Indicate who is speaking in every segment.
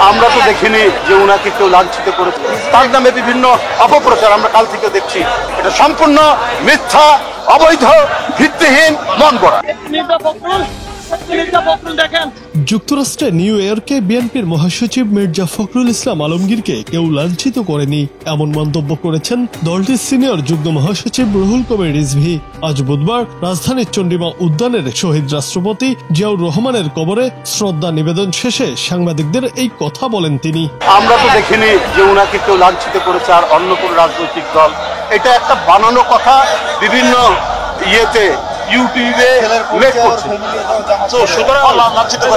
Speaker 1: আমরা তো দেখিনি যে উনাকে কেউ লাঞ্ছিত করেছে। তার নামে বিভিন্ন অপপ্রচার আমরা কাল থেকে দেখছি। এটা সম্পূর্ণ মিথ্যা, অবৈধ, ভিত্তিহীন, মন গড়া।
Speaker 2: যুক্তরাষ্ট্রে নিউ ইয়র্কে বিএনপির মহাসচিব মির্জা ফখরুল ইসলাম আলমগীরকে কেউ লাঞ্ছিত করেনি, এমন মন্তব্য করেছেন দলটির সিনিয়র যুগ্ম মহাসচিব রুহুল কবির রিজভী। আজ বুধবার রাজধানীর চন্ডিমা উদ্যানের শহীদ রাষ্ট্রপতি জিয়াউর রহমানের কবরে শ্রদ্ধা নিবেদন শেষে সাংবাদিকদের এই কথা বলেন তিনি।
Speaker 1: আমরা তো দেখিনি যে উনাকে কেউ লাঞ্ছিত করেছে আর অন্য কোনো রাজনৈতিক দল। এটা একটা বানানো কথা, বিভিন্ন ইয়েতে ইউটিউবে উল্লেখ করছে। তো সুতরাং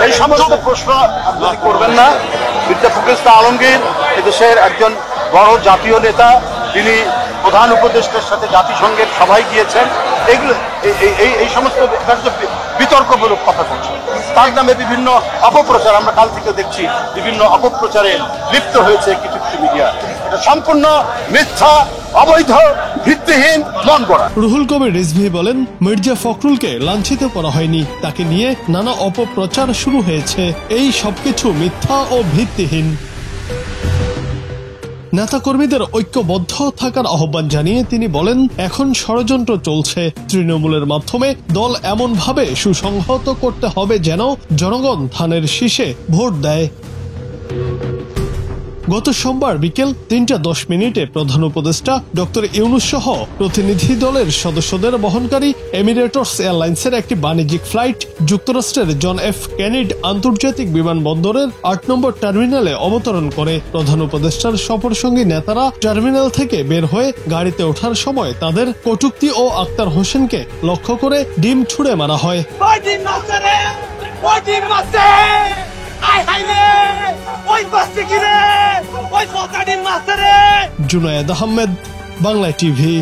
Speaker 1: এই সমস্ত প্রশ্ন আপনি করবেন না। মির্জা ফখরুল ইসলাম আলমগীর এদেশের একজন বড় জাতীয় নেতা, তিনি প্রধান উপদেষ্টার সাথে জাতিসংঘের সভায় গিয়েছেন। এগুলো এই সমস্ত বিতর্কমূলক কথা বলছে। তার নামে বিভিন্ন অপপ্রচার আমরা কাল থেকে দেখছি, বিভিন্ন অপপ্রচারে লিপ্ত হয়েছে কিছু কিছু মিডিয়া। এটা সম্পূর্ণ মিথ্যা, অবৈধ, ভিত্তিহীন, মন গড়া।
Speaker 2: রুহুল কবির রিজভী বলেন, মির্জা ফখরুলকে লাঞ্ছিত করা হয়নি, তাকে নিয়ে নানা অপপ্রচার শুরু হয়েছে। এই সবকিছু মিথ্যা ও ভিত্তিহীন। নেতাকর্মীদের ঐক্যবদ্ধ থাকার আহ্বান জানিয়ে তিনি বলেন, এখন ষড়যন্ত্র চলছে। তৃণমূলের মাধ্যমে দল এমনভাবে সুসংহত করতে হবে যেন জনগণ ধানের শীষে ভোট দেয়। গত সোমবার বিকেল 3:10 প্রধান উপদেষ্টা ডক্টর ইউনূস সহ প্রতিনিধি দলের সদস্যদের বহনকারী এমিরেটস এয়ারলাইন্সের একটি বাণিজ্যিক ফ্লাইট যুক্তরাষ্ট্রের জন এফ কেনেডি আন্তর্জাতিক বিমানবন্দরের 8 নম্বর টার্মিনালে অবতরণ করে। প্রধান উপদেষ্টার সফরসঙ্গী নেতারা টার্মিনাল থেকে বের হয়ে গাড়িতে ওঠার সময় তাদের কটূক্তি ও আক্তার হোসেনকে লক্ষ্য করে ডিম ছুড়ে মারা হয়। জুনায়েদ আহমেদ, বাংলা টিভি।